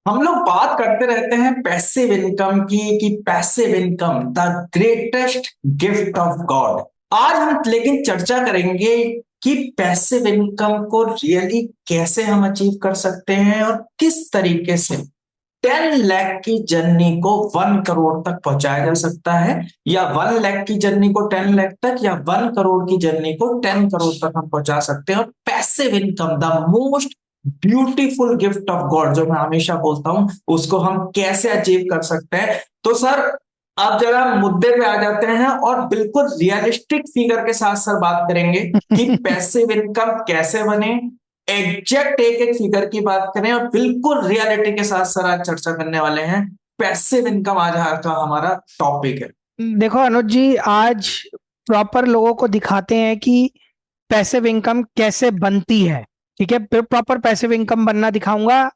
हम लोग बात करते रहते हैं पैसिव इनकम की कि passive income the greatest gift of God. आज हम लेकिन चर्चा करेंगे कि पैसिव इनकम को रियली कैसे हम अचीव कर सकते हैं और किस तरीके से 10 लाख की जर्नी को 1 करोड़ तक पहुंचाया जा सकता है, या 1 लाख की जर्नी को 10 लाख तक, या 1 करोड़ की जर्नी को 10 करोड़ तक हम पहुंचा सकते हैं। और passive income the most beautiful gift of God, जो मैं हमेशा बोलता हूं, उसको हम कैसे अचीव कर सकते हैं। तो सर, अब जरा मुद्दे पे आ जाते हैं और बिल्कुल रियलिस्टिक फिगर के साथ सर बात करेंगे कि पैसिव इनकम कैसे बने। एग्जैक्ट एक एक फिगर की बात करें और बिल्कुल रियलिटी के साथ सर आज चर्चा करने वाले हैं। पैसिव इनकम आज का हमारा टॉपिक है। देखो अनुज जी, आज प्रॉपर लोगों को दिखाते हैं कि पैसिव इनकम कैसे बनती है। ठीक है, प्रॉपर पैसिव इनकम बनना दिखाऊंगा।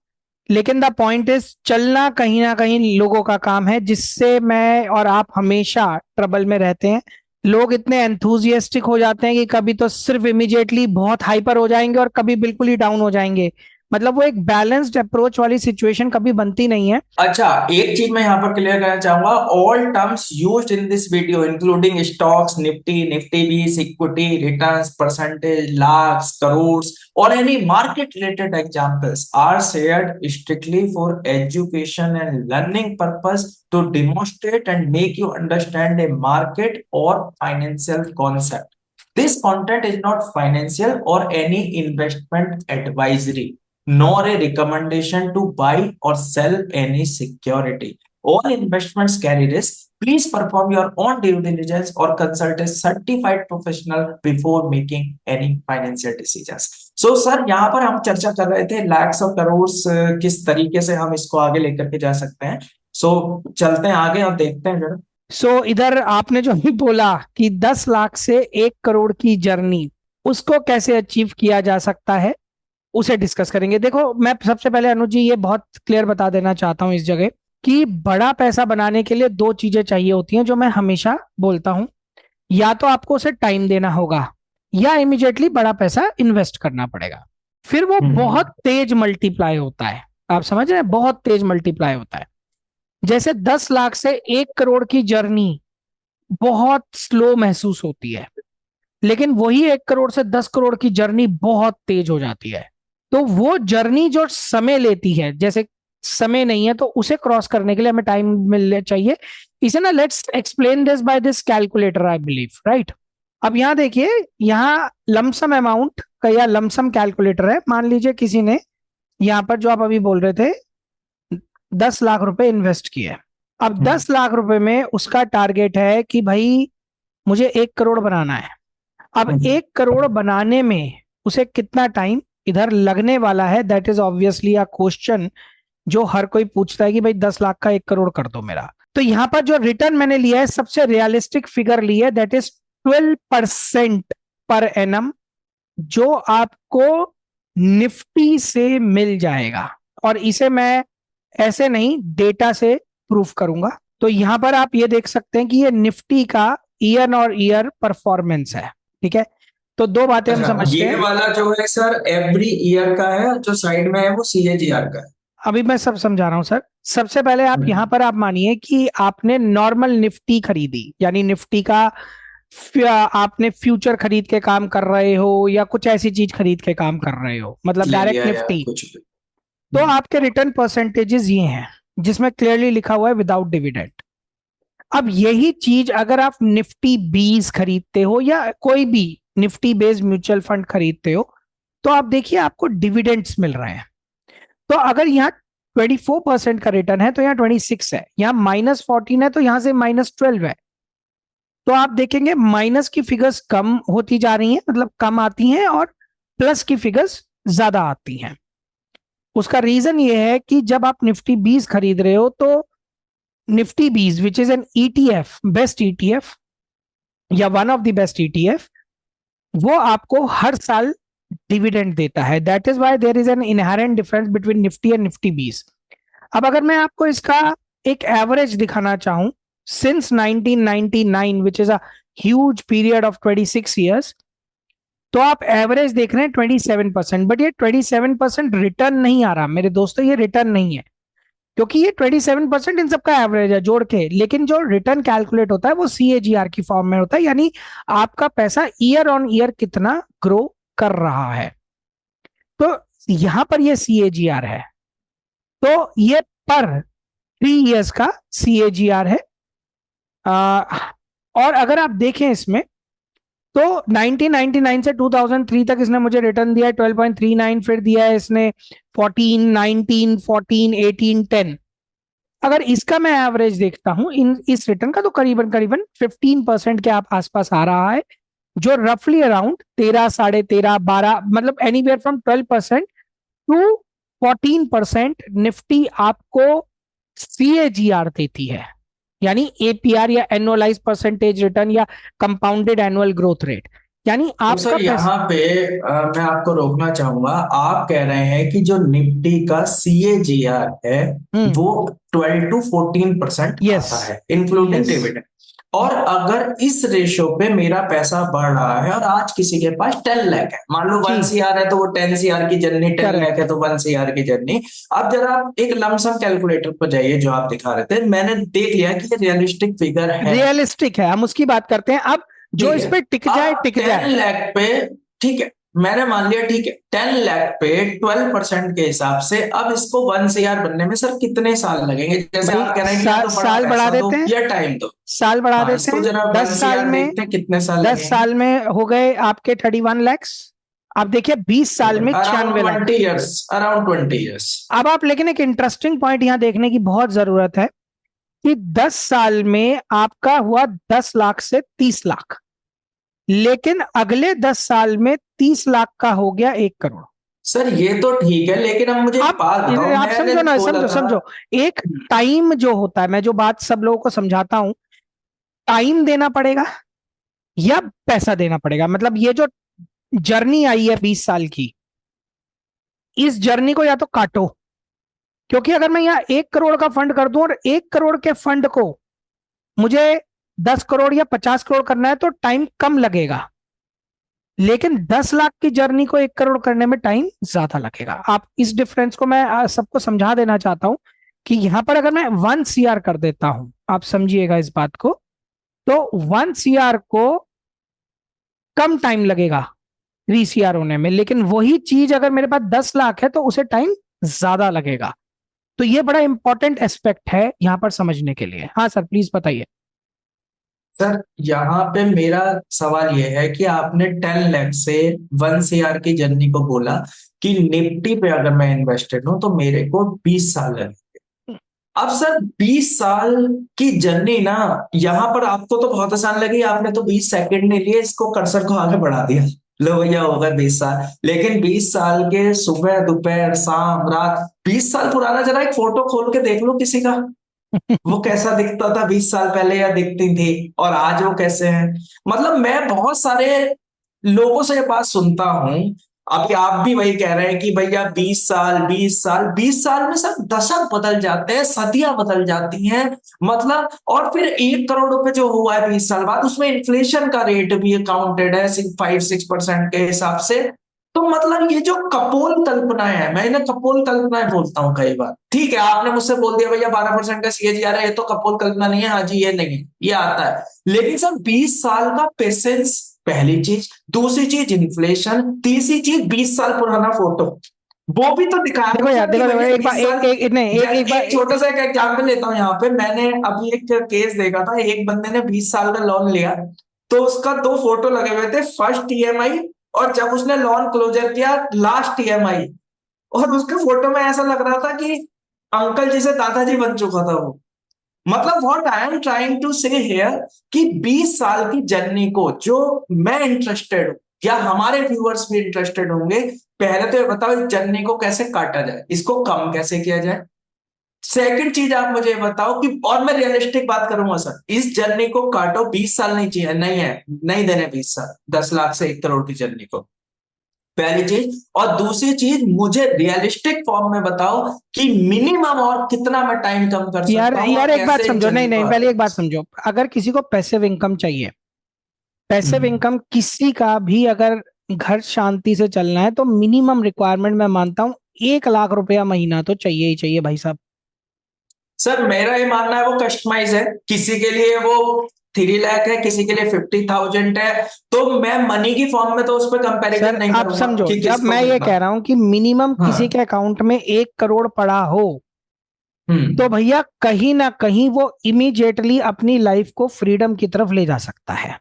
लेकिन द पॉइंट इज, चलना कहीं ना कहीं लोगों का काम है, जिससे मैं और आप हमेशा ट्रबल में रहते हैं। लोग इतने एंथुजियास्टिक हो जाते हैं कि कभी तो सिर्फ इमिडिएटली बहुत हाइपर हो जाएंगे और कभी बिल्कुल ही डाउन हो जाएंगे। मतलब वो एक बैलेंस्ड अप्रोच वाली सिचुएशन कभी बनती नहीं है। अच्छा, एक चीज मैं यहाँ पर क्लियर करना चाहूंगा। All terms used in this video including stocks, Nifty, Nifty बीस, equity, returns, percentage, lakhs, crore और any market related examples are shared strictly for education and learning purpose to demonstrate and make you understand a market और financial concept. This content is not financial or any investment advisory, nor a recommendation to buy or sell any security. All investments carry risk. Please perform your own due diligence or consult a certified professional before making any financial decisions. So sir, यहाँ पर हम चर्चा कर रहे थे लैक्स और करोड़ किस तरीके से हम इसको आगे लेकर के जा सकते हैं। सो चलते हैं आगे और देखते हैं जरा। इधर आपने जो भी बोला कि 10 लाख से 1 करोड़ की जर्नी, उसको कैसे अचीव किया जा सकता है, उसे डिस्कस करेंगे। देखो, मैं सबसे पहले अनुज जी ये बहुत क्लियर बता देना चाहता हूं इस जगह कि बड़ा पैसा बनाने के लिए दो चीजें चाहिए होती हैं, जो मैं हमेशा बोलता हूं। या तो आपको उसे टाइम देना होगा, या इमिडिएटली बड़ा पैसा इन्वेस्ट करना पड़ेगा। फिर वो बहुत तेज मल्टीप्लाई होता है। आप समझ रहे हैं, बहुत तेज मल्टीप्लाई होता है। जैसे 10 लाख से 1 करोड़ की जर्नी बहुत स्लो महसूस होती है, लेकिन वही 1 करोड़ से 10 करोड़ की जर्नी बहुत तेज हो जाती है। तो वो जर्नी जो समय लेती है, जैसे समय नहीं है तो उसे क्रॉस करने के लिए हमें टाइम मिलना चाहिए। इसे ना, let's explain this by this calculator, I believe, right. अब यहाँ देखिए, यहाँ लमसम अमाउंट का या लमसम कैलकुलेटर है। मान लीजिए किसी ने यहाँ पर, जो आप अभी बोल रहे थे, 10 लाख रुपए इन्वेस्ट किए। अब 10 लाख रुपए में उसका टारगेट है कि भाई मुझे 1 करोड़ बनाना है। अब 1 करोड़ बनाने में उसे कितना टाइम इधर लगने वाला है, that is obviously a question जो हर कोई पूछता है कि भाई 10 लाख का 1 करोड़ कर दो मेरा। तो यहां पर जो रिटर्न मैंने लिया है, सबसे रियलिस्टिक फिगर ली है, दैट इज 12% पर एनम, जो आपको निफ्टी से मिल जाएगा। और इसे मैं ऐसे नहीं, डेटा से प्रूफ करूंगा। तो यहां पर आप ये देख सकते हैं कि ये निफ्टी का ईयर और ईयर परफॉर्मेंस है। ठीक है, तो दो बातें हम समझते ये हैं। वाला जो है सर एवरी ईयर का है, जो साइड में है वो CAGR का है। अभी मैं सब समझा रहा हूं सर। सबसे पहले आप यहां पर आप मानिए कि आपने नॉर्मल निफ्टी खरीदी, यानी निफ्टी का आपने फ्यूचर खरीद के काम कर रहे हो, या कुछ ऐसी चीज खरीद के काम कर रहे हो, मतलब ले डायरेक्ट लिया या निफ्टी। कुछ भी। तो आपके रिटर्न परसेंटेजेस ये हैं, जिसमें क्लियरली लिखा हुआ है विदाउट डिविडेंड। अब यही चीज अगर आप निफ्टी 20 खरीदते हो, या कोई भी निफ्टी बेस्ड म्यूचुअल फंड खरीदते हो, तो आप देखिए आपको डिविडेंड्स मिल रहे हैं। तो अगर यहाँ 24% का रिटर्न है तो यहाँ 26 है, यहाँ -14 है तो यहाँ से -12 है। तो आप देखेंगे माइनस की फिगर्स कम होती जा रही हैं, मतलब कम आती हैं, और प्लस की फिगर्स ज्यादा आती हैं। उसका रीजन ये है कि जब आप निफ्टी 20 खरीद रहे हो, तो Nifty 20 which is an ETF, best ETF या one of the best ETF, वो आपको हर साल डिविडेंड देता है। That is why there is an inherent difference between Nifty and Nifty 20। अब अगर मैं आपको इसका एक एवरेज दिखाना चाहूं, since 1999 which is a huge period of 26 years, तो आप एवरेज देख रहे हैं 27%। बट ये 27% रिटर्न नहीं आ रहा मेरे दोस्तों, ये रिटर्न नहीं है। क्योंकि ये 27% इन सबका एवरेज है जोड़ के, लेकिन जो रिटर्न कैलकुलेट होता है वो CAGR की फॉर्म में होता है, यानी आपका पैसा ईयर ऑन ईयर कितना ग्रो कर रहा है। तो यहां पर ये CAGR है, तो ये पर 3 इयर्स का CAGR है। और अगर आप देखें इसमें, तो 1999 से 2003 तक इसने मुझे रिटर्न दिया है 12.39, फिर दिया है इसने 14, 19, 14, 18, 10। अगर इसका मैं एवरेज देखता हूं इस रिटर्न का, तो करीबन करीबन 15% के आप आसपास आ रहा है, जो रफली अराउंड 13, 13.5, 12, मतलब एनीवेयर फ्रॉम 12% टू 14% निफ्टी आपको CAGR देती है, यानी APR या एनुअलाइज परसेंटेज रिटर्न या कंपाउंडेड एनुअल ग्रोथ रेट, यानी तो आपका सर यहाँ पे मैं आपको रोकना चाहूंगा। आप कह रहे हैं कि जो निफ्टी का CAGR है हम्म। वो 12 to 14% यस। आता है इंक्लूडिंग यस। डिविडेंड। और अगर इस रेशो पे मेरा पैसा बढ़ रहा है और आज किसी के पास 10 लाख है, मान लो जी। 1 CR है तो वो 10 CR की जर्नी, 10 लाख करेक्ट। है तो 1 CR की जर्नी। अब जरा आप एक लमसम कैलकुलेटर पर जाइए जो आप दिखा रहे थे, मैंने देख लिया कि ये रियलिस्टिक फिगर है। रियलिस्टिक है, हम उसकी बात करते हैं अब। जो ठीक इस है। पे टिक जाए अब टिक टेन जाए। लाख पे, ठीक है, मैंने मान लिया, ठीक है, 10 लाख पे 12% के हिसाब से अब इसको 1 CR बनने में सर कितने साल लगेंगे? जैसे भाई आप कह रहे हैं कि या तो बड़ा साल बढ़ा पैसा दो देते हैं, या टाइम दो। साल बढ़ा हाँ, देते इसको हैं। जरा वन 10 साल सी आर में, देखते हैं कितने साल 10 लगेंगे। साल में हो गए आपके 31 lakhs। आप देखिए 20 साल में around 96 lakh. 20 years, around 20 years. अब आप, लेकिन एक इंटरेस्टिंग पॉइंट यहां देखने की बहुत जरूरत है कि 10 साल में आपका हुआ 10 लाख से 30 लाख, लेकिन अगले 10 साल में 30 लाख का हो गया 1 करोड़। सर ये तो ठीक है, लेकिन अब मुझे एक आप बात बताओ, आप मैंने समझो ना, खोला समझो था। समझो। एक टाइम जो होता है, मैं जो बात सब लोगों को समझाता हूं, टाइम देना पड़ेगा या पैसा देना पड़ेगा। मतलब ये जो जर्नी आई है 20 साल की, इस जर्नी को या तो काटो, क्योंकि अगर मैं यहाँ 1 करोड़ का फंड कर दूं और 1 करोड़ के फंड को मुझे 10 करोड़ या 50 करोड़ करना है, तो टाइम कम लगेगा, लेकिन 10 लाख की जर्नी को 1 करोड़ करने में टाइम ज्यादा लगेगा। आप इस डिफरेंस को मैं सबको समझा देना चाहता हूं कि यहां पर अगर मैं 1 CR कर देता हूं, आप समझिएगा इस बात को, तो 1 CR को कम टाइम लगेगा 3 CR होने में, लेकिन वही चीज अगर मेरे पास 10 लाख है तो उसे टाइम ज्यादा लगेगा। तो ये बड़ा इंपॉर्टेंट एस्पेक्ट है यहां पर समझने के लिए। हाँ सर, प्लीज बताइए। सर यहाँ पे मेरा सवाल यह है कि आपने 10 लाख से 1 CR की जर्नी को बोला कि निफ्टी पे अगर मैं इन्वेस्टेड हूं तो मेरे को 20 साल लगे। अब सर 20 साल की जर्नी ना, यहाँ पर आपको तो बहुत आसान लगी, आपने तो 20 सेकंड नहीं लिए, इसको कर्सर को आगे बढ़ा दिया, लो भैया होगा 20 साल। लेकिन 20 साल के सुबह दोपहर शाम रात, 20 साल पुराना जरा एक फोटो खोल के देख लो किसी का, वो कैसा दिखता था 20 साल पहले या दिखती थी, और आज वो कैसे हैं। मतलब मैं बहुत सारे लोगों से ये बात सुनता हूं। अभी आप भी वही कह रहे हैं कि भैया 20 साल, 20 साल, 20 साल में सब दशक बदल जाते हैं, सदियां बदल जाती हैं। मतलब और फिर 1 करोड़ रुपए जो हुआ है 20 साल बाद, उसमें इन्फ्लेशन का रेट भी काउंटेड है 5-6% के हिसाब से। तो मतलब ये जो कपोल कल्पनाएं है, मैं इन्हें कपोल कल्पनाएं बोलता हूँ कई बार। ठीक है, आपने मुझसे बोल दिया भैया 12% का CAGR है, ये तो कपोल कल्पना नहीं है, हाँ जी ये नहीं है, ये आता है। लेकिन सर 20 साल का पेशेंस पहली चीज, दूसरी चीज इन्फ्लेशन, तीसरी चीज 20 साल पुराना फोटो, वो भी तो दिखाया देखो था यार, सर कि देखो देखो, भैया एक बार, 20 साल। नहीं, एक बार, एक छोटा सा एक एग्जाम्पल लेता हूँ यहाँ पे, मैंने अभी एक केस देखा था, एक बंदे ने 20 साल का लोन लिया, तो उसका दो फोटो लगे हुए थे, फर्स्ट EMI और जब उसने लोन क्लोजर किया लास्ट EMI। और उसके फोटो में ऐसा लग रहा था कि अंकल जी से दादाजी बन चुका था वो। मतलब what I am trying to say here कि 20 साल की जर्नी को जो मैं इंटरेस्टेड हूं या हमारे व्यूअर्स भी इंटरेस्टेड होंगे, पहले तो ये बताओ इस जर्नी को कैसे काटा जाए, इसको कम कैसे किया जाए। सेकंड चीज आप मुझे बताओ कि, और मैं रियलिस्टिक बात करूंगा सर, इस जर्नी को काटो, 20 साल नहीं चाहिए, नहीं है, नहीं देने 20 साल 10 लाख से 1 करोड़ की जर्नी को, पहली चीज। और दूसरी चीज मुझे रियलिस्टिक फॉर्म में बताओ कि मिनिमम और कितना मैं टाइम कम कर यार सकता हूं यार, और एक बात कैसे इस समझो, नहीं जर्नी को नहीं, आगे पहले एक बढ़ बात सकता समझो। अगर किसी को पैसिव इनकम चाहिए, पैसिव हूं। इनकम किसी का भी अगर घर शांति से चलना है, तो मिनिमम रिक्वायरमेंट मैं मानता हूं 1 लाख रुपया महीना तो चाहिए ही चाहिए भाई साहब। सर मेरा ये मानना है वो कस्टमाइज है, किसी के लिए वो 3 लाख है, किसी के लिए 50,000 है, तो मैं मनी की फॉर्म में तो उस पर कंपैरिजन सर नहीं आप करूंगा समझो, कि जब किसको मैं ये कितना। कह रहा हूं कि मिनिमम किसी हाँ। के अकाउंट में 1 करोड़ पड़ा हो, तो हम्म। भैया कहीं ना कहीं वो इमीडिएटली अपनी लाइफ को फ्रीडम की तरफ ले जा सकता है।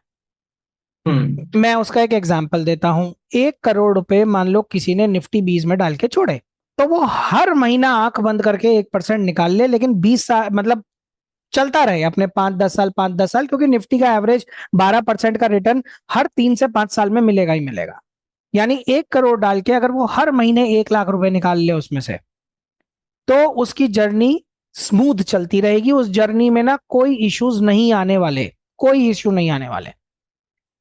हम्म। मैं उसका एक एग्जांपल देता हूं। 1 करोड़ रुपए मान लो किसी ने निफ्टी 20 में डाल के छोड़े, तो वो हर महीना आंख बंद करके 1% निकाल ले, लेकिन 20 साल मतलब चलता रहे अपने 5-10 साल 5-10 साल, क्योंकि निफ्टी का एवरेज 12% का रिटर्न हर 3 से 5 साल में मिलेगा ही मिलेगा। यानी 1 करोड़ डाल के अगर वो हर महीने 1 लाख रुपए निकाल ले उसमें से, तो उसकी जर्नी स्मूथ चलती रहेगी। उस जर्नी में ना कोई इश्यूज नहीं आने वाले, कोई इश्यू नहीं आने वाले।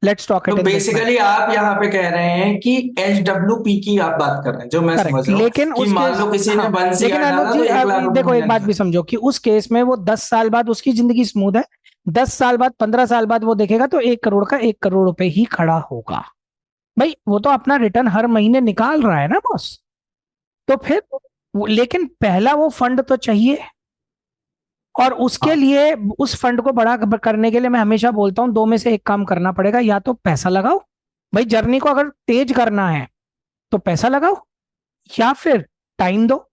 लेट्स टॉक तो it in this manner. Basically आप यहाँ पे कह रहे हैं कि HWP की आप बात कर रहे हैं, जो मैं समझ करेक्ट, रहा हूँ लेकिन कि उस मान केस, लो किसी ने हाँ, 1 CR लेकिन अनुज डाला जी तो 1 लाख रुपए देखो, एक महीना बात भी निकाल। समझो कि उस केस में वो 10 साल बाद उसकी जिंदगी स्मूथ है, 10 साल बाद 15 साल बाद वो देखेगा तो 1 करोड़ का 1 करोड़ रुपए ही खड़ा होगा। भाई वो तो अपना रिटर्न हर महीने निकाल रहा है ना बॉस। तो फिर लेकिन पहला वो फंड तो चाहिए, और उसके हाँ। लिए उस फंड को बड़ा करने के लिए मैं हमेशा बोलता हूं 2 में से 1 काम करना पड़ेगा। या तो पैसा लगाओ, भाई जर्नी को अगर तेज करना है तो पैसा लगाओ, या फिर टाइम दो।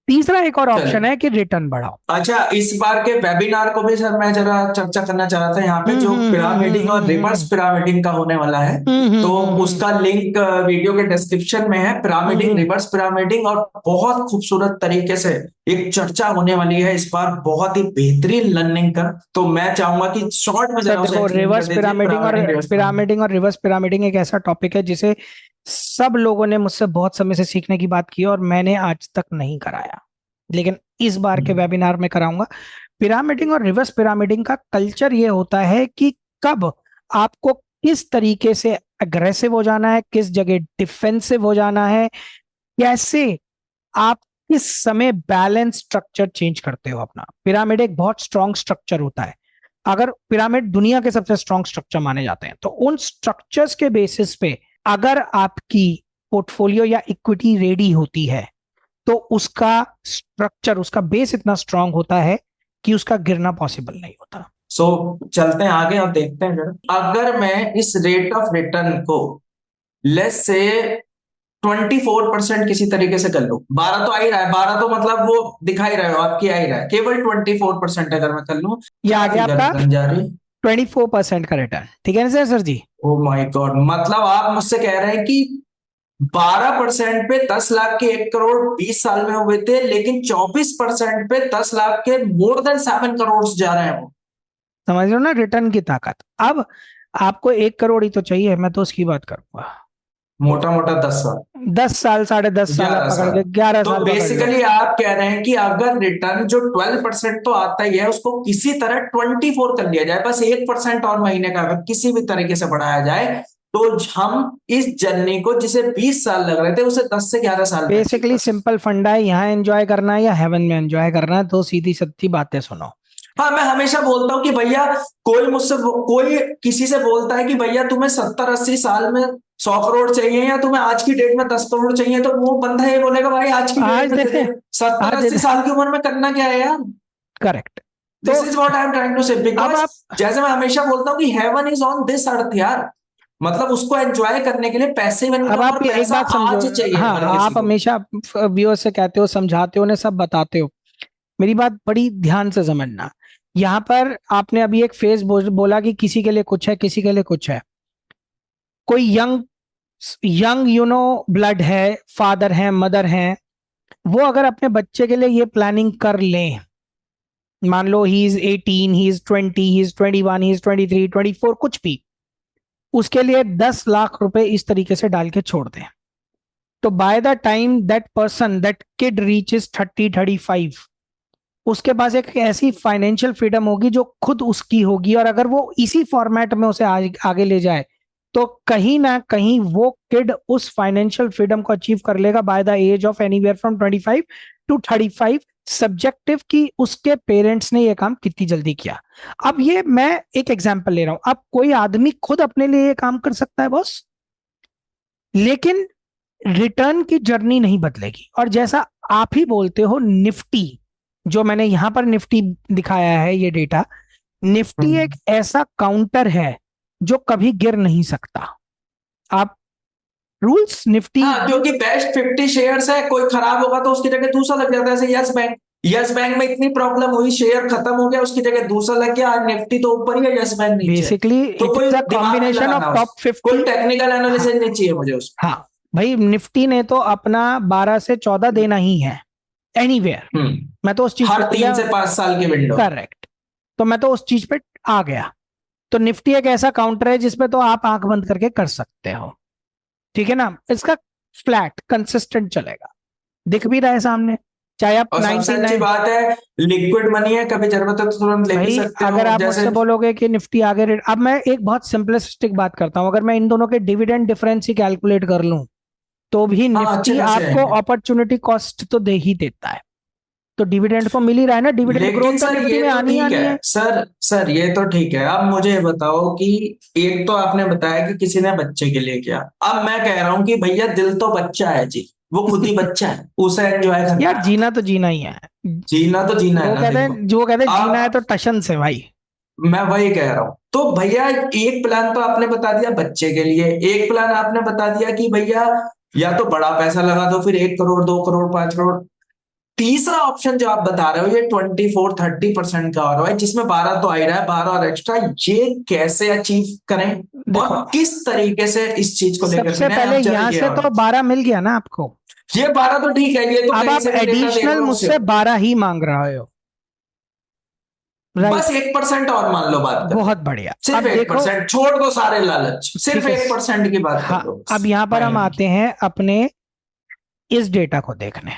तीसरा एक और ऑप्शन चल, है कि रिटर्न बढ़ाओ। अच्छा, इस बार के वेबिनार को भी सर मैं जरा चर्चा करना चाह रहा था, यहाँ पे जो पिरामिडिंग और रिवर्स पिरामिडिंग का होने वाला है, तो उसका लिंक वीडियो के डिस्क्रिप्शन में है। पिरामिडिंग, रिवर्स पिरामिडिंग, और बहुत खूबसूरत तरीके से एक चर्चा होने वाली है इस बार, बहुत ही बेहतरीन लर्निंग का। तो मैं चाहूंगा कि शॉर्ट में सर जरा उसे देखो, एक्सप्लेन कर दीजिए, पिरामिडिंग, रिवर्स पिरामिडिंग। पिरामिडिंग और रिवर्स पिरामिडिंग एक ऐसा टॉपिक है जिसे सब लोगों ने मुझसे बहुत समय से सीखने की बात की, और मैंने आज तक नहीं कराया, लेकिन इस बार के वेबिनार में कराऊंगा। पिरामिडिंग और रिवर्स पिरामिडिंग का कल्चर ये होता है कि कब आपको किस तरीके से अग्रेसिव हो जाना है, किस जगह डिफेंसिव हो जाना है, कैसे आप किस समय बैलेंस स्ट्रक्चर चेंज करते हो अपना। पिरामिड एक बहुत स्ट्रॉन्ग स्ट्रक्चर होता है। अगर पिरामिड दुनिया के सबसे स्ट्रॉन्ग स्ट्रक्चर माने जाते हैं, तो उन स्ट्रक्चर्स के बेसिस पे अगर आपकी पोर्टफोलियो या इक्विटी रेडी होती है, तो उसका स्ट्रक्चर, उसका बेस इतना स्ट्रांग होता है कि उसका गिरना पॉसिबल नहीं होता। सो चलते हैं आगे और देखते हैं जरा, अगर मैं इस रेट ऑफ रिटर्न को लेस से 24% किसी तरीके से कर लूं, 12 तो आ ही रहा है, 12 तो मतलब वो दिखा ही रहे हो आपकी, आ ही रहा है, केवल 24% अगर मैं कर लूं, ये आ क्या गया फिगर आपका बन जा रही? 24% का रिटर्न, ठीक है ना sir ji. Oh my god, मतलब आप मुझसे कह रहे हैं कि 12% पे 10 लाख के 1 करोड़ 20 साल में हुए थे, लेकिन 24% पे 10 लाख के मोर देन 7 करोड़ जा रहे हैं वो। समझ रहे हो ना रिटर्न की ताकत। अब आपको 1 करोड़ ही तो चाहिए, मैं तो उसकी बात करूंगा। मोटा मोटा 10 साल, 10 साल, 10.5 साल आप ग्यारह पकड़ साल के, ग्यारह तो साल पकड़ लो। बेसिकली आप कह रहे हैं कि अगर रिटर्न जो 12% तो आता ही है, उसको किसी तरह 24 कर लिया जाए, बस 1% और महीने का अगर किसी भी तरीके से बढ़ाया जाए, तो हम इस जर्नी को जिसे 20 साल लग रहे थे उसे 10 से 11 साल में अचीव बेसिकली कर सकते सिंपल फंडा है, यहाँ एंजॉय करना है या हेवन में एंजॉय करना है, तो सीधी सच्ची बातें सुनो। हैं। हाँ, मैं हमेशा बोलता हूँ कि भैया, कोई मुझसे कोई किसी से बोलता है कि भैया तुम्हें 70-80 साल में 100 करोड़ चाहिए, या तुम्हें आज की डेट में 10 करोड़ चाहिए, तो वो बंदा ये बोलेगा भाई आज की डेट आज में दे दे दे, दे। सत्तर आज दे अस्सी दे। साल की उम्र में करना क्या है यार? करेक्ट। तो this is what I am trying to say, अब बिकॉज आप, जैसे मैं हमेशा बोलता हूँ कि heaven is on this earth यार, मतलब उसको एंजॉय करने के लिए पैसिव अब इनकम आप और ये एक पैसा बात समझो। आज चाहिए हाँ, हर किसी आप को। हमेशा व्यूअर्स से कहते हो, समझाते हो, उन्हें सब बताते हो। मेरी बात बड़ी ध्यान से समझना। यहाँ पर आपने अभी एक फेज बोला कि किसी के लिए कुछ है, किसी के लिए कुछ है। कोई यंग यंग ब्लड है, फादर है, मदर है, वो अगर अपने बच्चे के लिए ये प्लानिंग कर लें, मान लो he is 18, he is 20, he is 21, he is 23, 24, कुछ भी, उसके लिए 10 लाख रुपए इस तरीके से डाल के छोड़ दें, तो by the time that person, that kid reaches 30-35, उसके पास एक ऐसी फाइनेंशियल फ्रीडम होगी जो खुद उसकी होगी। और अगर वो इसी फॉर्मेट में उसे आगे ले जाए, तो कहीं ना कहीं वो किड उस फाइनेंशियल फ्रीडम को अचीव कर लेगा by the age of anywhere from 25 to 35, subjective कि उसके पेरेंट्स ने ये काम कितनी जल्दी किया। अब ये मैं एक एग्जांपल ले रहा हूं। अब कोई आदमी खुद अपने लिए ये काम कर सकता है बॉस, लेकिन रिटर्न की जर्नी नहीं बदलेगी। और जैसा आप ही बोलते हो, निफ्टी जो मैंने यहां पर निफ्टी दिखाया है ये डेटा, निफ्टी एक ऐसा काउंटर है जो कभी गिर नहीं सकता। आप रूल्स निफ्टी, हाँ, क्योंकि बेस्ट 50 शेयर्स है, कोई खराब होगा तो उसकी जगह दूसरा लग जाता है। जैसे यस बैंक, यस बैंक में इतनी प्रॉब्लम हुई, शेयर खत्म हो गया, उसकी जगह दूसरा लग गया, आज निफ्टी तो ऊपर ही है, यस बैंक नीचे है। बेसिकली तो इट कोई इज अ दिमाग नहीं कॉम्बिनेशन ऑफ लगाना, टॉप उस कोई 50। टेक्निकल हाँ, एनालिसिस नहीं चाहिए मुझे उसमें। हाँ भाई, निफ्टी ने तो अपना 12 से 14 देना ही है एनीवेयर। मैं तो उस चीज पे हर आ तीन गया। से 5 साल की विंडो। करेक्ट। तो मैं तो उस चीज पे आ गया। तो निफ्टी एक ऐसा काउंटर है जिसमें तो आप आंख बंद करके कर सकते हो, ठीक है ना। इसका फ्लैट कंसिस्टेंट चलेगा, दिख भी रहा है सामने, चाहे आप और सबसे अच्छी 99। बात है, लिक्विड मनी है, कभी जरूरत है तो तुरंत ले भी भाई सकते अगर हो। आप जैसे मुझसे बोलोगे कि निफ्टी आगे रेट, अब मैं एक बहुत सिंपलिस्टिक बात करता हूं, अगर मैं इन दोनों के डिविडेंड डिफरेंस ही कैलकुलेट कर लूं तो भी हाँ, अच्छे निफ्टी खासे आपको हैं। अपॉर्चुनिटी कॉस्ट तो दे ही देता है। तो डिविडेंड तो मिल ही रहा है ना, डिविडेंड लेकिन ग्रोथ तो सर निफ्टी ये में तो आनी ही ठीक आनी है है। सर ये तो ठीक है। अब मुझे ये बताओ कि एक तो आपने बताया कि किसी ने बच्चे के लिए किया, अब मैं कह रहा हूं कि भैया दिल तो बच्चा है जी, वो खुद ही बच्चा है, उसे एंजॉय करना यार है। जीना तो जीना ही है। जीना तो जीना है वो ना, कहते देखो। हैं, जो कहते हैं जीना है अब तो टशन से भाई। मैं वही कह रहा हूं, तो भैया एक प्लान तो आपने बता दिया बच्चे के लिए, एक प्लान आपने बता दिया कि भैया या तो बड़ा पैसा लगा दो, फिर 1 करोड़, 2 करोड़, 5 करोड़। तीसरा ऑप्शन जो आप बता रहे हो, ये 24-30% का और है, जिसमें 12 तो आ ही रहा है, 12 और एक्स्ट्रा, ये कैसे अचीव करें देखो, और किस तरीके से इस चीज को लेकर के सबसे ना पहले हम यहां चलेंगे। से और तो 12 मिल गया ना आपको। ये 12 तो ठीक है, ये तो अब कहीं आप से भी डेटा देख एडिशनल लो उससे। मुझसे 12 ही मांग रहे हो, बस राइट। 1% और मान लो, बात कर लो। बहुत बढ़िया। सिर्फ अब एक देखो, परसेंट छोड़ दो, सारे लालच, सिर्फ ठीक है। 1% की बात कर हाँ, लो अब बस। यहां पर हम फाइनल। आते हैं अपने इस डेटा को देखने।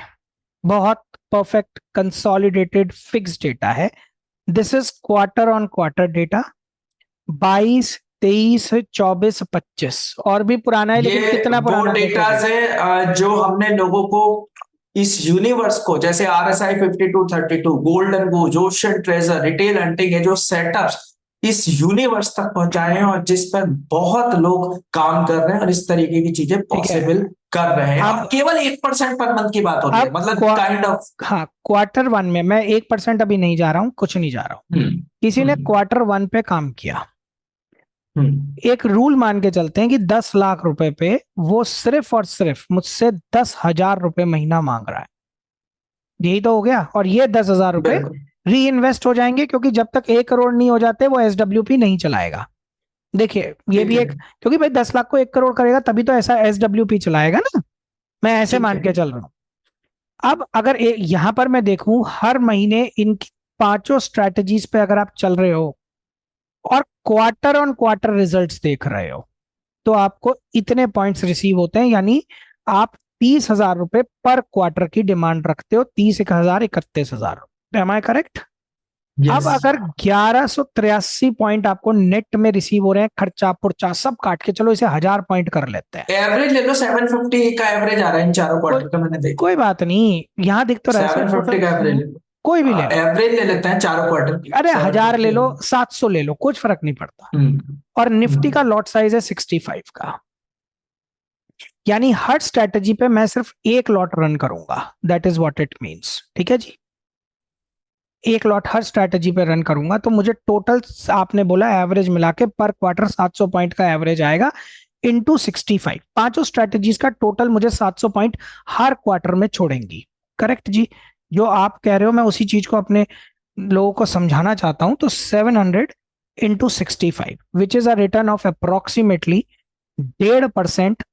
बहुत परफेक्ट कंसोलिडेटेड फिक्स डेटा है। This is quarter on quarter data, 22, 23, 24, 25, और भी पुराना है, लेकिन ये कितना वो पुराना देखोगे। डेटाज है जो हमने लोगों को इस यूनिवर्स को, जैसे RSI 5232, golden goes, ocean treasure, retail hunting है, जो सेटअप्स इस यूनिवर्स तक पहुंचाए हैं और जिस पर बहुत लोग काम कर रहे हैं और इस तरीके की चीजें ठीक है। पॉसिबल कर रहे हैं, और अब केवल 1% पर मंथ की बात होती है, अब मतलब क्वा, काइंड ऑफ। हाँ, क्वार्टर वन में मैं 1% अभी नहीं जा रहा हूं, कुछ नहीं जा रहा हूं। हम्म। किसी ने हम्म। क्वार्टर वन पे काम किया, हम्म। एक रूल मान के चलते हैं कि 10 लाख रुपए पे वो सिर्फ और सिर्फ मुझसे 10,000 रुपए महीना मांग रहा है। यही तो हो गया। और ये 10,000 रुपए बिल्कुल। री इन्वेस्ट हो जाएंगे, क्योंकि जब तक 1 करोड़ नहीं हो जाते वो SWP नहीं चलाएगा। देखिए ये ठीक भी है। एक, क्योंकि भाई 10 लाख को 1 करोड़ करेगा तभी तो ऐसा SWP चलाएगा ना। मैं ऐसे ठीक मान है। के चल रहा हूं। अब अगर यहां पर मैं देखूं हर महीने इन पांचों स्ट्रैटेजीज पे अगर आप चल रहे हो और क्वार्टर ऑन क्वार्टर रिजल्ट्स देख रहे हो, तो आपको इतने पॉइंट्स रिसीव होते हैं। यानी आप 30,000 रुपए पर क्वार्टर की डिमांड रखते हो, 30, 1,000, 31,000। Am I correct? अब यस। अगर 1183 पॉइंट आपको नेट में रिसीव हो रहे हैं, खर्चा पुर्चा सब काट के, चलो इसे 1,000 पॉइंट कर लेते हैं। एवरेज ले लो, 750 का एवरेज आ रहा है इन चारों कोई क्वार्टर का, मैंने देखा। कोई बात नहीं, यहां दिख तो रहा है सर 750 टोटल। का एवरेज ले लो। कोई भी ले लो। एवरेज ले लेते हैं चारों क्वार्टर की, अरे सेवन 1,000 ले फिफ्टी लो, 700 ले लो, कुछ फर्क नहीं पड़ता। और निफ्टी का लॉट साइज है 65 का। यानी हर स्ट्रेटजी पे मैं सिर्फ एक लॉट रन करूंगा, that is what it means. ठीक है जी, एक लॉट हर स्ट्रैटेजी पे रन करूंगा, तो मुझे टोटल, आपने बोला एवरेज मिला के पर क्वार्टर 700 पॉइंट का एवरेज आएगा इंटू 65। पांचों स्ट्रैटेजीज का टोटल मुझे 700 पॉइंट हर क्वार्टर में छोड़ेंगी। करेक्ट जी? जो आप कह रहे हो मैं उसी चीज को अपने लोगों को समझाना चाहता हूं। तो 700 into 65 which is a return of approximately 1.5%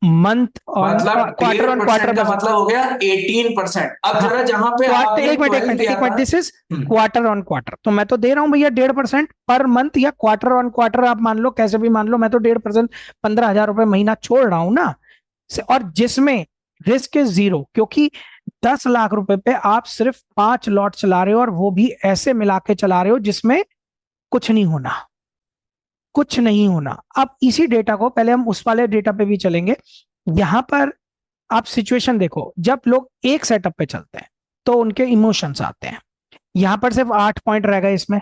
month on मतलब क्वार्टर डेढ़ ऑन क्वार्टर परसेंट का बेसिस। मतलब हो गया 18%। अब हाँ, जरा जहां पे क्वार्टर, आपने एक मिनट एक 12 मिनट दिया एक मिनट, था। This is quarter on quarter. तो मैं तो दे रहा हूं भैया 1.5% पर मंथ, या क्वार्टर ऑन क्वार्टर आप मान लो, कैसे भी मान लो, मैं तो 1.5%, 15,000 रुपए महीना छोड़ रहा हूं ना। और जिसमें रिस्क इज जीरो, क्योंकि 10 लाख रुपए पे आप सिर्फ 5 लॉट चला रहे हो, और वो भी ऐसे मिला के चला रहे हो जिसमें कुछ नहीं होना, कुछ नहीं होना। अब इसी डेटा को, पहले हम उस वाले डेटा पे भी चलेंगे। यहां पर आप सिचुएशन देखो, जब लोग एक सेटअप पे चलते हैं तो उनके इमोशंस आते हैं। यहां पर सिर्फ 8 पॉइंट रह गए इसमें।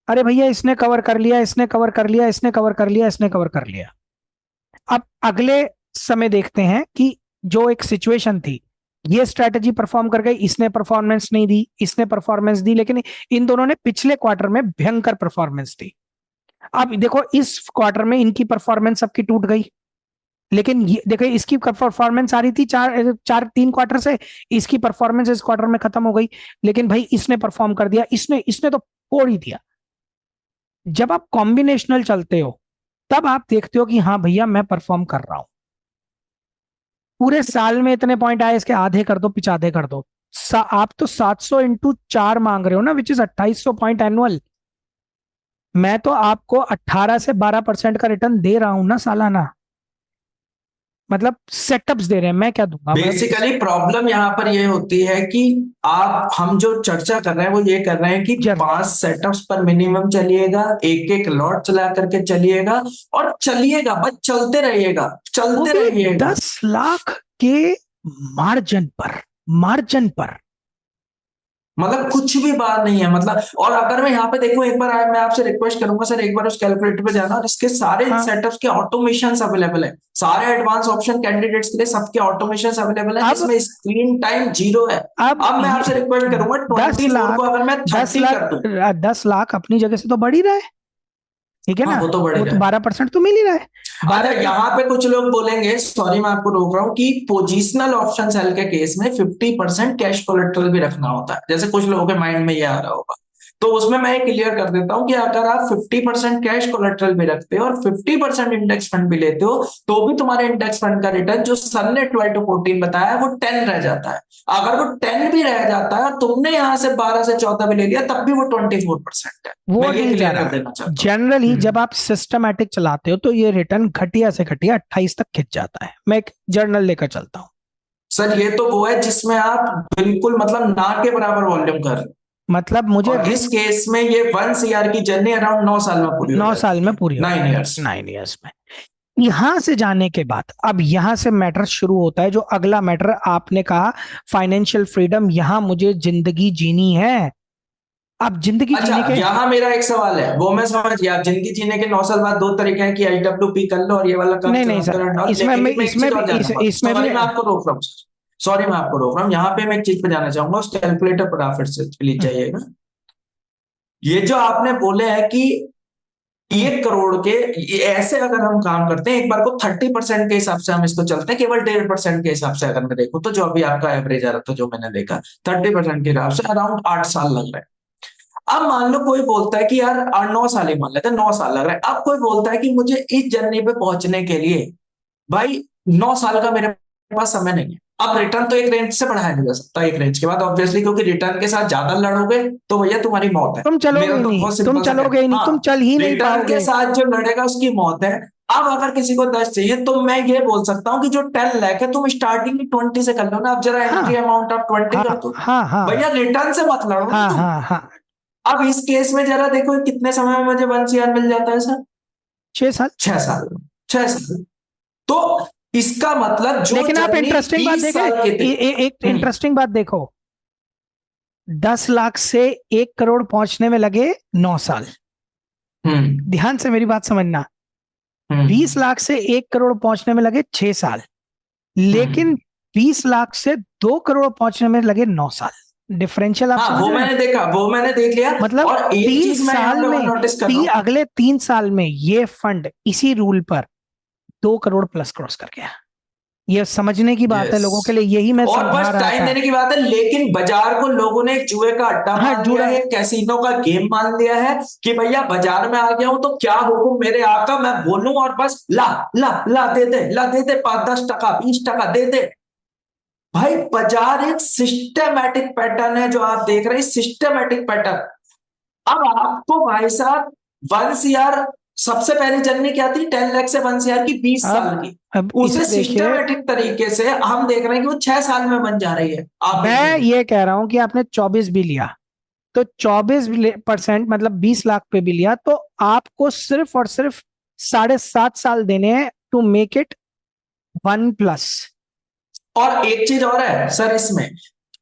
अरे भैया इसने कवर कर लिया, इसने कवर कर लिया, इसने कवर कर लिया, इसने कवर कर लिया। अब अगले समय देखते हैं कि जो एक सिचुएशन थी ये स्ट्रेटेजी परफॉर्म कर गई, इसने परफॉर्मेंस नहीं दी, इसने परफॉर्मेंस दी, लेकिन इन दोनों ने पिछले क्वार्टर में भयंकर परफॉर्मेंस दी। अब देखो इस क्वार्टर में इनकी परफॉर्मेंस सबकी टूट गई, लेकिन ये देखो इसकी परफॉर्मेंस आ रही थी तीन क्वार्टर से, इसकी परफॉर्मेंस इस क्वार्टर में खत्म हो गई, लेकिन भाई इसने परफॉर्म कर दिया, इसने इसने तो फोड़ ही दिया। जब आप कॉम्बिनेशनल चलते हो तब आप देखते हो कि हाँ भैया मैं परफॉर्म कर रहा हूं। पूरे साल में इतने पॉइंट आए, इसके आधे कर दो, पिछाधे कर दो। आप तो 700 इंटू 4 मांग रहे हो ना, विच इज 2800 पॉइंट एनुअल। मैं तो आपको 18 से 12% का रिटर्न दे रहा हूं ना सालाना, मतलब सेटअप्स दे रहे हैं, मैं क्या दूंगा। बेसिकली प्रॉब्लम यहाँ पर ये होती है कि हम जो चर्चा कर रहे हैं वो ये कर रहे हैं कि 5 सेटअप्स पर मिनिमम चलिएगा, एक एक लॉट चला करके चलिएगा और चलिएगा, बस चलते रहिएगा, चलते रहिएगा 10 लाख के मार्जिन पर मतलब कुछ भी बात नहीं है। मतलब और अगर मैं यहाँ पे देखूं, एक बार मैं आपसे रिक्वेस्ट करूंगा सर, एक बार उस कैलकुलेटर पे जाना और इसके सारे सेटअप्स के ऑटोमेशन अवेलेबल है, सारे एडवांस ऑप्शन कैंडिडेट्स के लिए सबके ऑटोमेशन अवेलेबल है, जिसमें स्क्रीन टाइम 0 है। अब मैं आपसे रिक्वेस्ट करूंगा 24 को अगर मैं 30 कर दूं, 10 लाख अपनी जगह से तो बढ़ ही रहा है, ठीक है ना, वो तो बढ़ेगा, 12% तो मिल ही रहा है। अच्छा यहाँ पे कुछ लोग बोलेंगे, सॉरी मैं आपको रोक रहा हूँ, कि पोजिशनल ऑप्शन सेल के केस में 50% कैश कोलेट्रल भी रखना होता है, जैसे कुछ लोगों के माइंड में ये आ रहा होगा। तो उसमें मैं क्लियर कर देता हूं कि अगर आप 50% कैश कोलेट्रल भी रखते हो और 50% इंडेक्स फंड भी लेते हो, तो भी तुम्हारे इंडेक्स फंड का रिटर्न जो सर ने 12 to 14 बताया वो 10 रह जाता है। अगर वो 10 भी रह जाता है और तुमने यहां से 12 से 14 भी ले लिया, तब भी वो 24% है। वो मैं ये नहीं जा क्लियर रहा कर देना चाहता हूं। जनरली जब आप सिस्टमैटिक चलाते हो तो ये रिटर्न घटिया से घटिया 28 तक खिंच जाता है। मैं एक जर्नल लेकर चलता हूं सर, ये तो वो है जिसमें आप बिल्कुल मतलब ना के बराबर वॉल्यूम कर रहे हो, मतलब मुझे और इस केस में ये 1 CR की जर्नी अराउंड 9 साल में पूरी हो 9 जाती साल में है, पूरी हो 9 इयर्स। 9 इयर्स में। यहां से जाने के बाद अब यहां से मैटर शुरू होता है, जो अगला मैटर आपने कहा फाइनेंशियल फ्रीडम, यहां मुझे जिंदगी जीनी है। अब जिंदगी अच्छा, जीने के यहाँ मेरा एक सवाल है, वो मैं समझ गया, जिंदगी जीने के 9 साल बाद 2 तरीके हैं कि HWP कर लो और ये वाला काम नहीं नहीं चलाते सर, रहो, इसमें लेकिन मैं मैं एक चीज और जानना चाहूंगा, इसमें सॉरी भी मैं आपको रोक रहा हूँ, सॉरी मैं आपको रोक रहा हूँ, यहाँ पे मैं एक चीज पे जाना चाहूंगा, उस कैलकुलेटर पर आप फिर से प्लीज जाइएगा। ये जो आपने बोले है कि 1 करोड़ के, ऐसे अगर हम काम करते हैं, एक बार को 30% के हिसाब से हम इसको चलते हैं, केवल 1.5% के हिसाब से अगर मैं देखूं, तो जो अभी आपका एवरेज आ रहा था जो मैंने देखा 30% के हिसाब से अराउंड 8 साल लग रहे हैं। अब मान लो कोई बोलता है कि यार 9 साल ही मान लेते हैं, 9 साल लग रहा है। अब कोई बोलता है कि मुझे इस जर्नी पे पहुंचने के लिए भाई 9 साल का मेरे पास समय नहीं है। अब रिटर्न तो एक रेंज से बढ़ाया नहीं जा सकता, एक रेंज के बाद ऑब्वियसली, क्योंकि रिटर्न के साथ ज्यादा लड़ोगे तो भैया तुम्हारी मौत है। तुम चलोगे मेरा ही तो नहीं, बहुत तुम सिंपल सा चलोगे ही नहीं, हाँ, तुम चल ही नहीं रिटर्न के पाओगे। साथ जो लड़ेगा उसकी मौत है। अब अगर किसी को 10 चाहिए तो मैं ये बोल सकता हूँ कि जो 10 लाख है तुम स्टार्टिंग 20 से कर लो ना, अब जरा एंट्री हाँ अमाउंट आप 20 कर हाँ दो, हाँ हाँ भैया रिटर्न से मत लड़ो ना हाँ तुम। हाँ हाँ। अब इस केस में जरा देखो कितने समय में मुझे 1 CR मिल जाता है सर, 6 साल। 6 साल, 6 साल। तो इसका मतलब जो लेकिन आप जर्नी इंटरेस्टिंग बात 20 देखें, साल की थी। एक इंटरेस्टिंग बात देखो, 10 लाख से 1 करोड़ पहुंचने में लगे 9 साल। हम्म ध्यान से मेरी बात समझना, हम्म 20 लाख से 1 करोड़ पहुंचने में लगे 6 साल, लेकिन 20 लाख से 2 करोड़ पहुंचने में लगे 9 साल। डिफरेंशियल आप हाँ, समझ वो रहे हैं? मैंने देखा, वो मैंने देख लिया। मतलब और एक तीन चीज मैं यहाँ साल पे और में नोटिस कर रहा हूँ, अगले 3 साल में ये फंड इसी रूल पर 2 करोड़ प्लस क्रॉस कर गया। ये समझने की बात है यस, लोगों के लिए, यही मैं और समझा बस रहा टाइम था। देने की बात है, लेकिन बाजार को लोगों ने एक जुए का अड्डा हाँ मान लिया जुड़ा, है, कैसीनो का गेम मान लिया है कि भैया बाजार में आ गया हूं तो क्या हुकुम मेरे आका, मैं बोलूं और बस ला ला ला दे दे, ला दे दे, 5-10 टका 20 टका दे दे। भाई बाजार एक सिस्टमैटिक पैटर्न है जो आप देख रहे हैं, सिस्टमैटिक पैटर्न। अब आपको भाई साहब 1 CR, सबसे पहली जर्नी क्या थी, 10 लाख से 1 CR की 20 साल की, अब उसे इसे देखिए, सिस्टमैटिक तरीके से हम देख रहे हैं कि वो 6 साल में बन जा रही है। आप मैं देखिए, ये कह रहा हूं कि आपने 24 भी लिया तो 24% मतलब 20 लाख पे भी लिया तो आपको सिर्फ और सिर्फ 7.5 साल देने हैं टू मेक इट 1+। और एक चीज और है सर इसमें,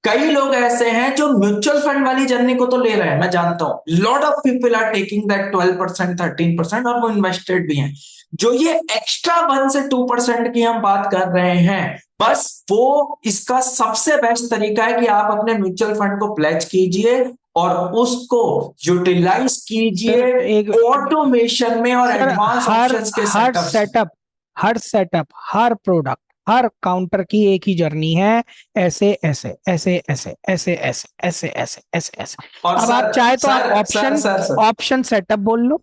कई लोग ऐसे हैं जो म्यूचुअल फंड वाली जर्नी को तो ले रहे हैं, मैं जानता हूं lot of people are taking that 12% 13%, और वो इन्वेस्टेड भी हैं। जो ये एक्स्ट्रा 1 से 2% की हम बात कर रहे हैं, बस वो इसका सबसे बेस्ट तरीका है कि आप अपने म्यूचुअल फंड को प्लेज कीजिए और उसको यूटिलाइज सर कीजिए एक ऑटोमेशन में और सर एडवांस हर ऑप्शंस के हर सेटअप। सेटअप हर प्रोडक्ट हर काउंटर की एक ही जर्नी है, ऐसे ऐसे ऐसे ऐसे ऐसे ऐसे ऐसे ऐसे ऐसे ऐसे। और अब आप सर चाहे तो आप sir sir sir sir option setup बोल लो,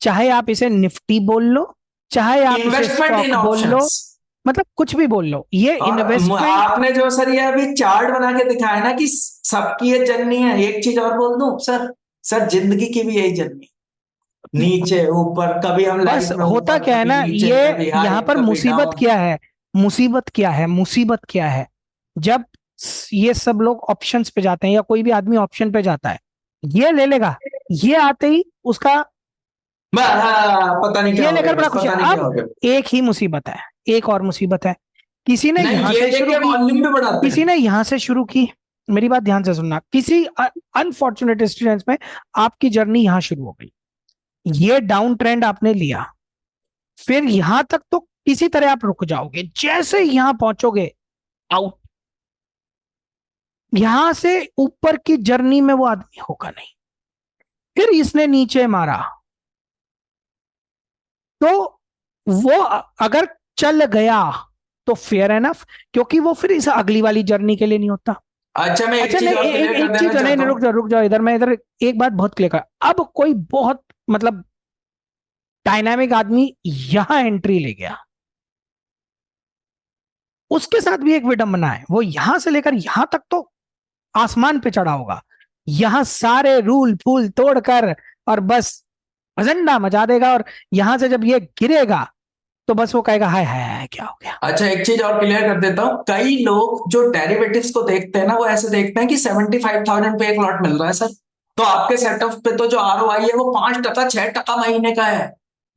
चाहे आप इसे निफ्टी बोल लो, चाहे आप इसे इन्वेस्टमेंट इन स्टॉक बोल लो, ऑप्शंस। मतलब कुछ भी बोल लो, ये और इन्वेस्टमेंट। आपने जो सर ये अभी चार्ट बना के दिखाया ना कि सबकी ये जर्नी है, एक चीज और बोल दूं सर, सर जिंदगी की भी यही जर्नी, नीचे ऊपर, कभी हम बस लाइफ में होता ऊपर क्या है कभी ना, नीचे ये कभी हाई यहाँ पर कभी मुसीबत डाउन। क्या है, मुसीबत क्या है, ये सब लोग ऑप्शंस पे जाते हैं या कोई भी आदमी ऑप्शन पे जाता है, ये ले लेगा, ये आते ही उसका हाँ, पता नहीं क्या ये हो गया, लेकर बड़ा बस खुश है। पता नहीं क्या अब हो गया। एक ही मुसीबत है, एक और मुसीबत है, किसी ने नहीं यहां ये से देख शुरू के की, वॉल्यूम भी बढ़ाते किसी हैं। ने यहां से शुरू की, मेरी बात ध्यान से सुनना, किसी अनफॉर्चुनेट इंसिडेंस में आपकी जर्नी यहां शुरू हो गई, ये डाउन ट्रेंड आपने लिया, फिर यहां तक तो किसी तरह आप रुक जाओगे, जैसे यहां पहुंचोगे आउट, यहां से ऊपर की जर्नी में वो आदमी होगा नहीं। फिर इसने नीचे मारा तो वो अगर चल गया तो फेयर एनफ, क्योंकि वो फिर इस अगली वाली जर्नी के लिए नहीं होता। अच्छा मैं एक अच्छा चीज नहीं, और क्लियर कर एक देना चीज नहीं चाहता नहीं, हूँ। रुक जाओ इधर, मैं इधर एक बात बहुत क्लियर कर, अब कोई बहुत मतलब डायनामिक आदमी यहां एंट्री ले गया, उसके साथ भी एक विडंबना है, वो यहां से लेकर यहां तक तो आसमान पे चढ़ा होगा, यहां सारे रूल फूल तोड़कर और बस झंडा मचा देगा, और यहां से जब ये गिरेगा तो बस वो कहेगा हाय हाय हाय क्या हो गया। अच्छा एक चीज और क्लियर कर देता हूँ, कई लोग जो डेरिवेटिव्स को देखते हैं ना, वो ऐसे देखते हैं कि 75,000 पे एक लॉट मिल रहा है सर, तो आपके सेटअप पे तो जो आरओआई है वो 5% 6% महीने का है।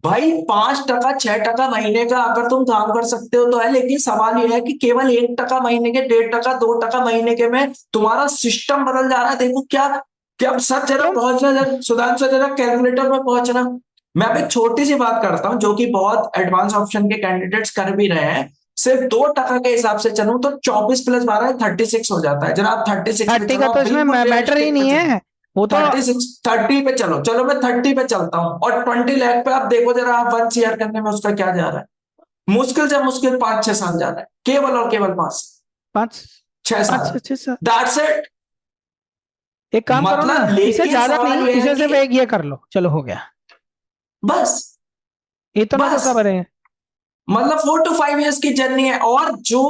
भाई 5% 6% महीने का अगर तुम काम कर सकते हो तो है, लेकिन सवाल यह है कि केवल 1% महीने के, 1.5% 2% महीने के में तुम्हारा सिस्टम बदल जा रहा है। देखो क्या क्या सर, जरा क्यों? पहुंचना, जरा सुधांशु जरा कैलकुलेटर में पहुंचना। मैं अब एक छोटी सी बात करता हूं जो कि बहुत एडवांस ऑप्शन के कैंडिडेट्स कर भी रहे हैं। सिर्फ 2% के हिसाब से चलूं तो 24 + 12 36 हो जाता है। जरा आप 36 पे 30 चलो, का तो आप इसमें बिल्कुल मैटर ही रियलिस्टिक पे नहीं चलो। है, वो तो 36 30 पे चलो, चलो मैं 30 पे चलता हूँ, और 20 लाख पे आप देखो जरा, आप 1 CR करने में उसका क्या जा रहा है। मुश्किल से मुश्किल 5-6 साल जा रहा है, केवल और केवल 5 छह 5 साल 6 दैट्स इट। एक काम करो ना, मतलब इसे लेकिन ज्यादा सवाल नहीं, यह है इसे सिर्फ कि एक ये कर लो, चलो हो गया, बस इतना तो बस सब है। मतलब 4 to 5 years की जर्नी है। और जो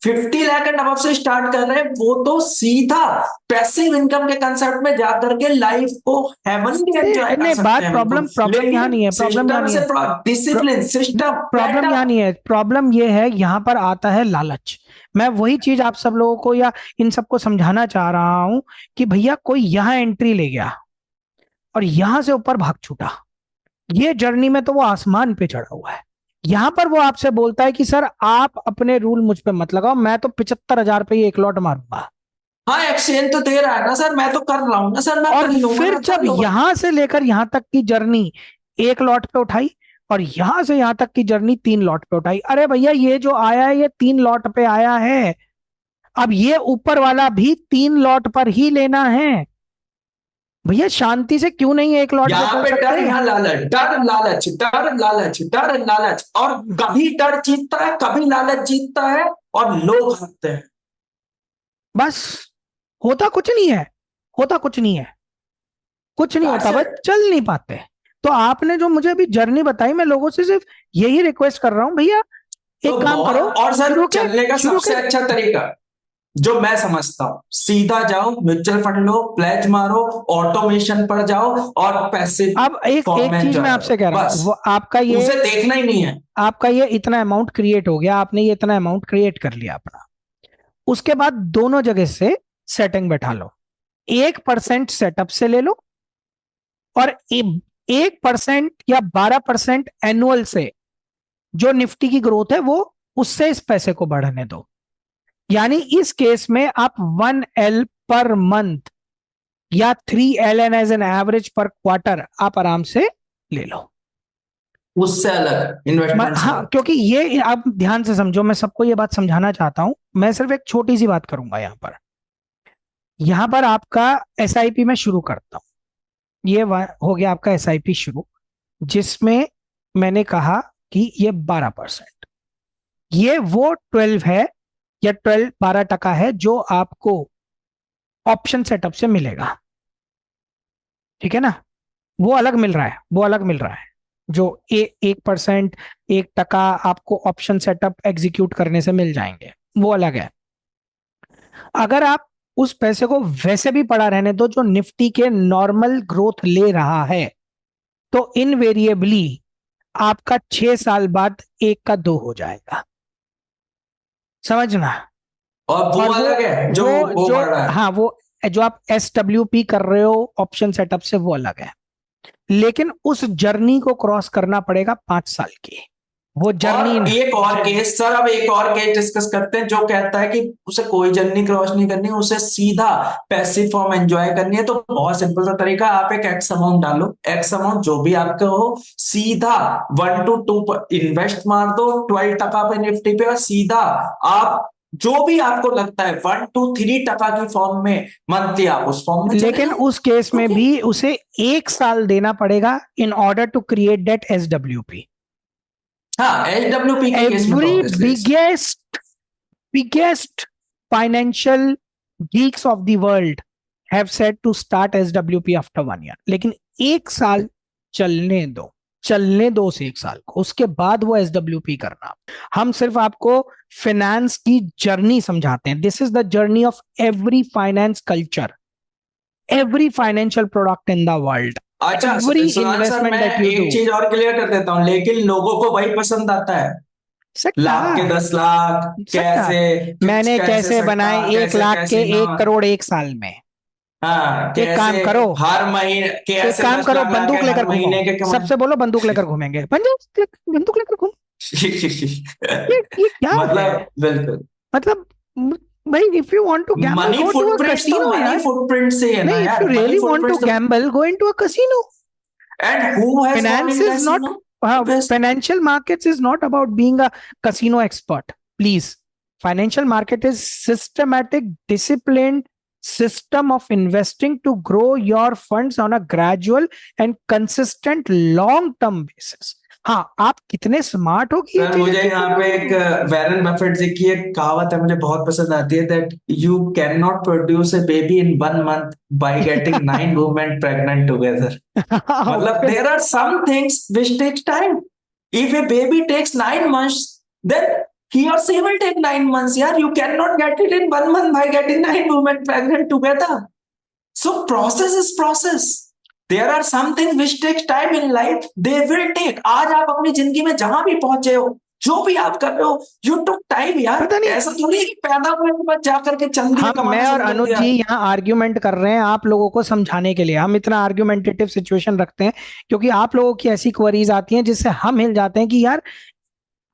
50 लाख एंड अबव से स्टार्ट कर रहे हैं वो तो सीधा पैसिव इनकम के कंसेप्ट में जाकर के लाइफ को हेवनली एंजॉय कर नहीं, सकते बात हैं बिल्कुल। प्रॉब्लम यहाँ लेकिन नहीं है, प्रॉब्लम यहाँ सिस्टम नहीं से है, डिसिप्लिन सिस्टम प्रॉब्लम यहाँ नहीं है, प्रॉब्लम ये है, यहाँ पर आता है लालच। मैं वही चीज आप सब लोगों को या इन सबको समझाना चाह रहा हूं कि भैया कोई यहाँ एंट्री ले गया और यहां से ऊपर भाग छूटा, ये जर्नी में तो वो आसमान पे चढ़ा हुआ है, यहां पर वो आपसे बोलता है कि सर आप अपने रूल मुझ पे मत लगाओ, मैं तो 75,000 पे ही एक लॉट मारूंगा। हाँ एक्सचेंज तो दे रहा है ना सर, मैं तो कर रहा हूँ ना सर, मैं और कर लूंगा फिर ना, कर जब लो भाई। यहां से लेकर यहां तक की जर्नी एक लॉट पे उठाई, और यहां से यहां तक की जर्नी 3 लॉट पे उठाई, अरे भैया ये जो आया है ये 3 लॉट पे आया है, अब ये ऊपर वाला भी 3 लॉट पर ही लेना है, भैया शांति से क्यों नहीं एक लॉट पे यहाँ चल पे डर, सकते। यहाँ लालच, डर लालच, डर लालच, डर लालच, और कभी डर जीतता है कभी लालच जीतता है, और लोग हारते हैं। बस होता कुछ नहीं है, होता कुछ नहीं है, कुछ नहीं That's होता, बस it। चल नहीं पाते। तो आपने जो मुझे अभी जर्नी बताई, मैं लोगों से सिर्फ यही रिक्वेस्ट कर रहा हूं, भैया तो एक काम करो, बहुत, और सर शुरू के चलने का शुरू सबसे के अच्छा तरीका जो मैं समझता हूं, सीधा जाओ म्यूचुअल फंड लो, प्लेज मारो, ऑटोमेशन पर जाओ और पैसे अब एक फॉर्म एक में चीज एंजॉय मैं करो आपसे कह रहा बस। हूं, वो उसे देखना ही नहीं है। आपका ये इतना अमाउंट क्रिएट हो गया, आपने ये इतना अमाउंट क्रिएट कर लिया अपना, उसके बाद दोनों जगह से सेटिंग बैठा लो, 1% सेटअप से ले लो, और 1% या 12% एनुअल से जो निफ्टी की ग्रोथ है वो, उससे इस पैसे को बढ़ने दो, यानी इस केस में आप 1L पर मंथ या 3LN एज एन एवरेज पर क्वार्टर आप आराम से ले लो। उससे अलग इन्वेस्टमेंट से हाँ, अलग। क्योंकि ये आप ध्यान से समझो, मैं सबको ये बात समझाना चाहता हूं। मैं सिर्फ एक छोटी सी बात करूंगा यहां पर आपका SIP में शुरू करता हूं। ये हो गया आपका SIP शुरू, जिसमें मैंने कहा कि ये 12%, ये वो 12 है या 12 है जो आपको ऑप्शन सेटअप से मिलेगा। ठीक है ना, वो अलग मिल रहा है, वो अलग मिल रहा है। जो 1%, 1% आपको ऑप्शन सेटअप एग्जीक्यूट करने से मिल जाएंगे, वो अलग है। अगर आप उस पैसे को वैसे भी पड़ा रहने दो जो निफ्टी के नॉर्मल ग्रोथ ले रहा है, तो इनवेरिएबली आपका 6 साल बाद 1 का 2 हो जाएगा। समझना। और वो और अलग है जो वो जो बढ़ रहा है। हाँ, वो जो आप SWP कर रहे हो ऑप्शन सेटअप से, वो अलग है। लेकिन उस जर्नी को क्रॉस करना पड़ेगा 5 साल की, वो जर्नी। और एक और केस सर, अब एक और केस डिस्कस करते हैं जो कहता है कि उसे कोई जर्नी क्रॉस नहीं करनी, उसे सीधा पैसिव फॉर्म एंजॉय करनी है। तो बहुत सिंपल सा तरीका, आप एक एक्स अमाउंट डालो, एक्स अमाउंट जो भी आपका हो, सीधा 1 to 2 इन्वेस्ट मार दो 12% पे निफ्टी पे, और सीधा आप जो भी आपको लगता है 1 to 3% की फॉर्म में मंथली आप उस फॉर्म में चले लेकिन जाओ। उस केस में भी उसे 1 साल देना पड़ेगा in order to create that SWP। हाँ, SWP के केस में तो Every obviously biggest financial geeks of the world have said to start SWP after 1 year, लेकिन 1 साल चलने दो उसे 1 साल को, उसके बाद वो SWP करना। हम सिर्फ आपको फाइनेंस की जर्नी समझाते हैं। This is the journey of every finance culture, every financial product in the world, अच्छा एवरी सुनान सर, इन्वेस्टमेंट मैं दैट यू एक डू। चीज और क्लियर कर देता हूँ, लेकिन लोगों को वही पसंद आता है, लाख के 10 लाख सट्टा, कैसे, मैंने कैसे कैसे सट्टा, बनाए 1 लाख के कैसीनो। 1 करोड़ 1 साल में। हाँ, एक काम कैसे करो, हर महीने, एक कैसे काम दस करो, लाख ला के बंदूक हर लेकर घूमो, महीने के कमाए। सबसे बोलो बंदूक लेकर घूमेंगे, बंदूक लेकर घूम। ये क्या है? मतलब बिल्कुल, मतलब भाई, if you want to gamble money go to a footprints तो कसिनो मनी यार। फुटप्रिंट से है ना नहीं, इफ यू यार, money really want to footprints तो। Gamble go into a casino. And who has gone Finance इन is not, casino obviously. financial markets is not about being a casino expert. Please. Financial market is systematic, disciplined system of investing to grow your funds on a gradual and consistent long term basis. हाँ, आप कितने smart हो कि ये sir चीजें मुझे ठीक यहाँ पे एक वैरन बफेट जी की एक कहावत है, मुझे बहुत पसंद आती है, that you can not produce a baby in 1 month by getting 9 women pregnant together. मतलब there are some things which takes time. If a baby takes 9 months, then he or she will take 9 months, यार। You cannot get it in 1 month by getting 9 women pregnant together. So process is process. There are some things which takes time in life. They will take. आज आप अपनी जिंदगी में जहां भी पहुंचे हो, जो भी आप कर रहे हो, you took time यार। पता नहीं, ऐसा थोड़ी है कि पैदा हुए के बाद जाकर के चल दिया, हम, कमाना मैं और शुरू कर अनुज दिया। जी यहाँ आर्ग्यूमेंट कर रहे हैं आप लोगों को समझाने के लिए। हम इतना आर्ग्यूमेंटेटिव सिचुएशन रखते हैं क्योंकि आप लोगों की ऐसी क्वेरीज आती हैं जिससे हम हिल जाते हैं कि यार,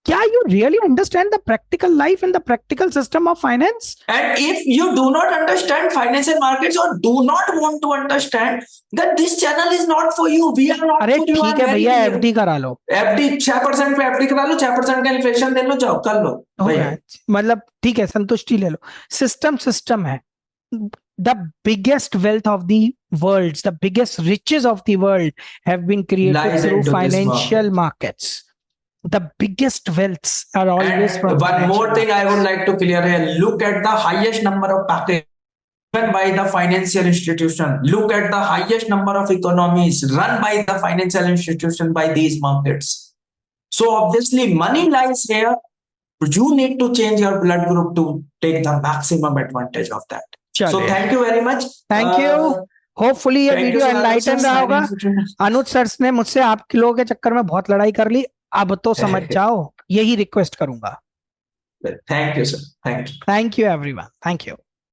क्या you really understand the practical life and the practical system of finance? And if you do not understand financial markets or do not want to understand, then this channel is not for you. We are not अरे for you. ठीक I'm है very भैया, clear. FD करा लो, FD 6% पे FD करा लो, 6% का inflation दे लो, जाओ कर लो हो भैया। गया। मतलब ठीक है, संतुष्टि ले लो। सिस्टम है। The biggest wealth of the world, the biggest riches of the world have been created Lies through into this financial market. markets. The biggest wealths are always And from one financial more thing I would markets. like to clear here. Look at the highest number of package run by the financial institution. Look at the highest number of economies run by the financial institution by these markets. So obviously money lies here. You need to change your blood group to take the maximum advantage of that. So चलिए, thank you very much. Thank you. Hopefully ये Thank you video Sunarshi sir, enlighten रहा होगा। signing for Anuj sir ने मुझसे आप लोगों के चक्कर में बहुत लड़ाई कर ली, अब तो समझ जाओ, यही रिक्वेस्ट करूंगा। Thank you sir. Thank you. Thank you everyone, thank you.